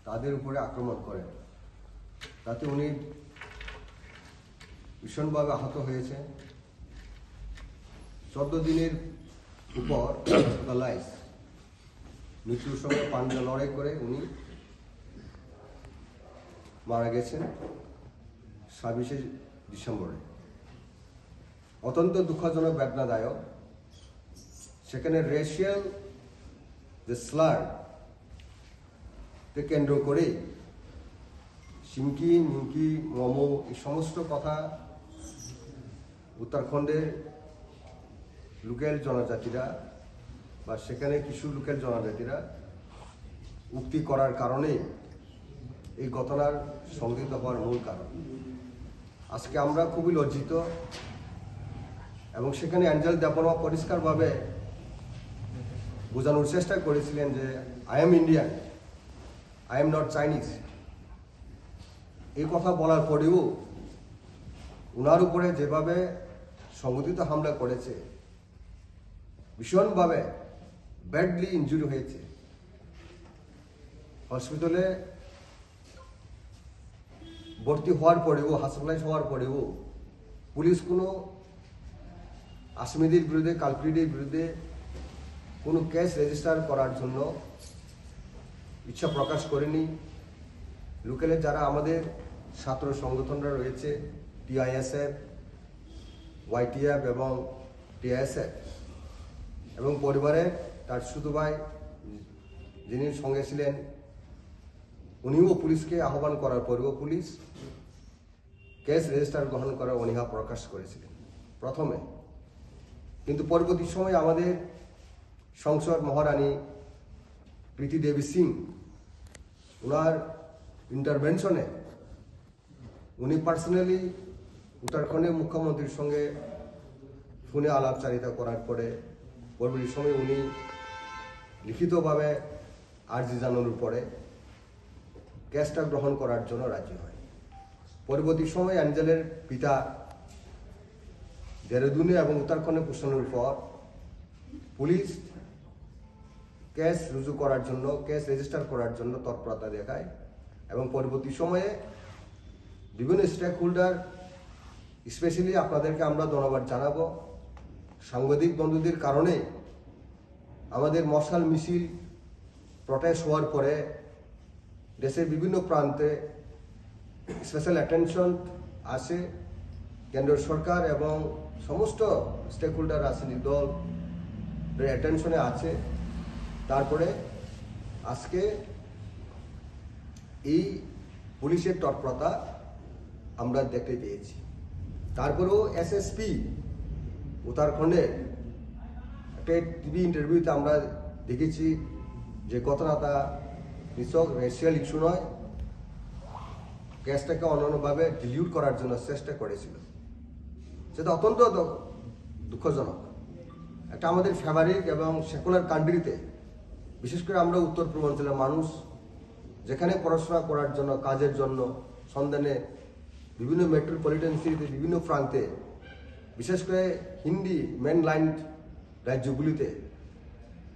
তাদের উপরে আক্রমণ করেন, তাতে উনি ভীষণভাবে আহত হয়েছে। 14 দিনের উপর হসপিটালাইজ, মৃত্যুর সঙ্গে পাঞ্জা লড়াই করে উনি মারা গেছেন 26শে ডিসেম্বরে। অত্যন্ত দুঃখজনক, বেদনাদায়ক। সেখানে রেশিয়াল যে স্লারকে কেন্দ্র করে সিমকি, নিমকি, মোমো এই সমস্ত কথা উত্তরাখণ্ডের লোকাল জনজাতিরা বা সেখানে কিছু লোকাল জনজাতিরা উক্তি করার কারণে এই ঘটনার সংঘটিত হওয়ার মূল কারণ। আজকে আমরা খুবই লজ্জিত, এবং সেখানে অ্যাঞ্জেল দেববর্মা পরিষ্কারভাবে বোঝানোর চেষ্টা করেছিলেন যে I am Indian, I am not Chinese. এই কথা বলার পরেও ওনার উপরে যেভাবে সংগঠিত হামলা করেছে, ভীষণভাবে ব্যাডলি ইনজুরি হয়েছে। হসপিটালে ভর্তি হওয়ার পরেও, হসপিটালাইজ হওয়ার পরেও পুলিশ কোনো আসামিদের বিরুদ্ধে, কালপ্রিটের বিরুদ্ধে কোনো কেস রেজিস্টার করার জন্য ইচ্ছা প্রকাশ করেনি। লোকালে যারা আমাদের ছাত্র সংগঠনরা রয়েছে, টিআইএসএফ, ওয়াইটিএফ এবং টিআইএসএফ, এবং পরিবারের তার ছোটো ভাই যিনি সঙ্গে ছিলেন, উনিও পুলিশকে আহ্বান করার পরেও পুলিশ কেস রেজিস্টার গ্রহণ করার অনীহা প্রকাশ করেছিলেন প্রথমে। কিন্তু পরবর্তী সময় আমাদের সংসদ মহারানী প্রীতি দেবী সিং, ওনার ইন্টারভেনশনে উনি পার্সোনালি উত্তরাখণ্ডের মুখ্যমন্ত্রীর সঙ্গে ফোনে আলাপচারিতা করার পরে পরবর্তী সময় উনি লিখিতভাবে আর্জি জানানোর পরে কেসটা গ্রহণ করার জন্য রাজি হয়। পরবর্তী সময় অ্যাঞ্জেলের পিতা দেহরাদুনে এবং উত্তরাখণ্ডে পৌঁছানোর পর পুলিশ কেস রুজু করার জন্য, কেস রেজিস্টার করার জন্য তৎপরতা দেখায়, এবং পরবর্তী সময়ে বিভিন্ন স্টেক হোল্ডার, স্পেশালি আপনাদেরকে আমরা ধন্যবাদ জানাবো, সাংবাদিক বন্ধুদের কারণে আমাদের মশাল মিছিল প্রটেস্ট হওয়ার পরে দেশের বিভিন্ন প্রান্তে স্পেশাল অ্যাটেনশন আসে। কেন্দ্র সরকার এবং সমস্ত স্টেক হোল্ডার, রাজনৈতিক দল অ্যাটেনশনে আছে। তারপরে আজকে এই পুলিশের তৎপরতা আমরা দেখতে পেয়েছি। তারপরেও এসএসপি উত্তরাখণ্ডের একটা টিভি ইন্টারভিউতে আমরা দেখেছি যে ঘটনাটা নিছক রেশিয়াল ইস্যু নয়, কেসটাকে অন্যান্যভাবে ডিলিউট করার জন্য চেষ্টা করেছিল। সেটা অত্যন্ত দুঃখজনক। একটা আমাদের ফেভারিট এবং সেকুলার কান্ট্রিতে, বিশেষ করে আমরা উত্তর পূর্বাঞ্চলের মানুষ, যেখানে পড়াশোনা করার জন্য, কাজের জন্য সন্ধানে বিভিন্ন মেট্রোপলিটন সিটিতে, বিভিন্ন প্রান্তে, বিশেষ করে হিন্দি মেনল্যান্ড রাজ্যগুলিতে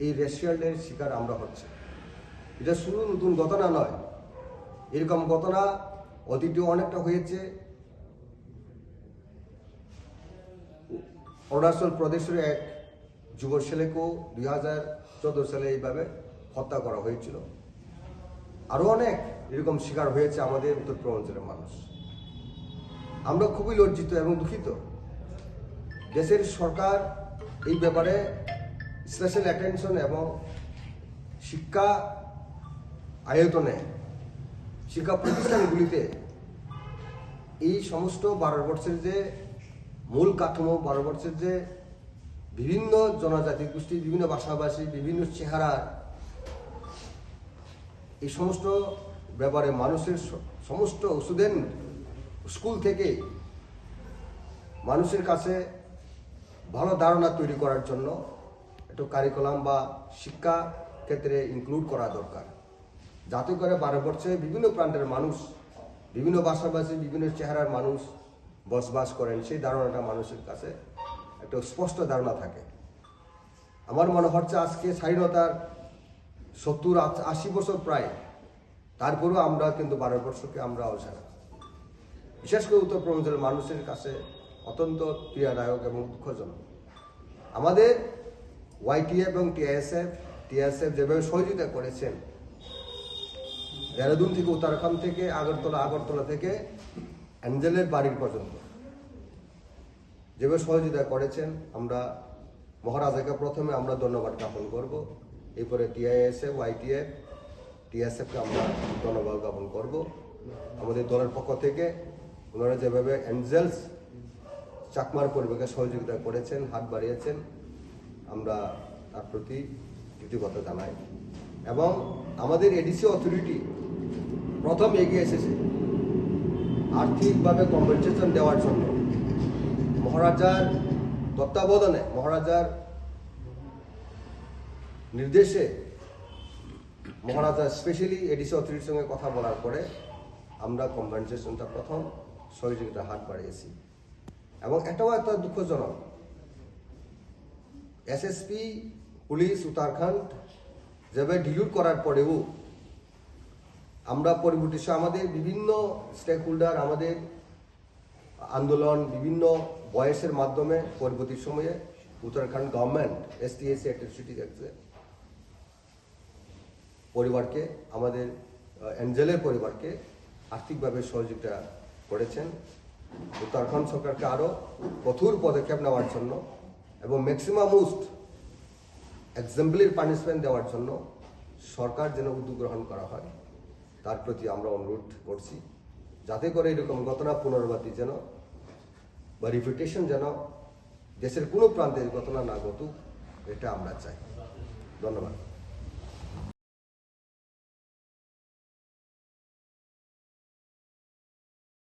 এই রেশিয়ালের শিকার আমরা হচ্ছে। এটা শুধু নতুন ঘটনা নয়, এরকম ঘটনা অতীতেও অনেকটা হয়েছে। অরুণাচল প্রদেশের এক যুব ছেলেকেও 2014 সালে এইভাবে হত্যা করা হয়েছিল। আরও অনেক এরকম শিকার হয়েছে আমাদের উত্তর পূর্বাঞ্চলের মানুষ। আমরা খুবই লজ্জিত এবং দুঃখিত। দেশের সরকার এই ব্যাপারে স্পেশাল অ্যাটেনশন এবং শিক্ষা আয়তনে, শিক্ষা প্রতিষ্ঠানগুলিতে এই সমস্ত ভারতবর্ষের যে মূল কাঠামো, ভারতবর্ষের যে বিভিন্ন জনজাতি গোষ্ঠী, বিভিন্ন ভাষাভাষী, বিভিন্ন চেহারা, এই সমস্ত ব্যাপারে মানুষের সমস্ত স্টুডেন্ট স্কুল থেকে মানুষের কাছে ভালো ধারণা তৈরি করার জন্য একটু কারিকুলাম বা শিক্ষা ক্ষেত্রে ইনক্লুড করা দরকার, যাতে করে ভারতবর্ষে বিভিন্ন প্রান্তের মানুষ, বিভিন্ন ভাষাভাষী, বিভিন্ন চেহারার মানুষ বসবাস করেন, সেই ধারণাটা মানুষের কাছে একটা স্পষ্ট ধারণা থাকে। আমার মনে হচ্ছে আজকে স্বাধীনতার 70-80 বছর প্রায়, তারপরেও আমরা কিন্তু ভারতবর্ষকে আমরা অসারা, বিশেষ করে উত্তর পূর্বাঞ্চলের মানুষের কাছে অত্যন্ত পীড়াদায়ক এবং দুঃখজনক। আমাদের YTF এবং TSF যেভাবে সহযোগিতা করেছেন, দেহরাদুন থেকে উত্তরাখণ্ড থেকে আগরতলা থেকে অ্যাঞ্জেলের বাড়ির পর্যন্ত যেভাবে সহযোগিতা করেছেন, আমরা মহারাজাকে প্রথমে আমরা ধন্যবাদ জ্ঞাপন করব, এরপরে TISF, YTF, TSFকে আমরা ধন্যবাদ জ্ঞাপন করব। আমাদের দলের পক্ষ থেকে ওনারা যেভাবে অ্যাঞ্জেলস চাকমার পরিবারকে সহযোগিতা করেছেন, হাত বাড়িয়েছেন, আমরা তার প্রতি কৃতজ্ঞতা জানাই। এবং আমাদের এডিসি অথরিটি প্রথম এগিয়ে এসেছে আর্থিকভাবে কম্পেনসেশন দেওয়ার জন্য। মহারাজার তত্ত্বাবধানে, মহারাজার নির্দেশে মহারাজা স্পেশালি এডিসি অথরিটির সঙ্গে কথা বলার পরে আমরা কম্পেনসেশনটা প্রথম সহযোগিতার হাত বাড়িয়েছি। এবং এটাও একটা দুঃখজনক, SSP পুলিশ উত্তরাখণ্ড যেভাবে ডিলিট করার পরেও আমরা পরবর্তী আমাদের বিভিন্ন স্টেক হোল্ডার, আমাদের আন্দোলন, বিভিন্ন বয়সের মাধ্যমে পরবর্তী সময়ে উত্তরাখণ্ড গভর্নমেন্ট STAC অ্যাট্রসিটি অ্যাক্টে পরিবারকে, আমাদের অ্যাঞ্জেলের পরিবারকে আর্থিকভাবে সহযোগিতা করেছেন। উত্তরাখণ্ড সরকারকে আরও কঠোর পদক্ষেপ নেওয়ার জন্য এবং ম্যাক্সিমাম মোস্ট এক্সাম্পলারি পানিশমেন্ট দেওয়ার জন্য সরকার যেন উদ্যোগ গ্রহণ করা হয়, তার প্রতি আমরা অনুরোধ করছি, যাতে করে এরকম ঘটনা পুনরাবৃত্তি যেন বা রিপিটেশন যেন দেশের কোনো প্রান্তে ঘটনা না ঘটুক, এটা আমরা চাই। ধন্যবাদ।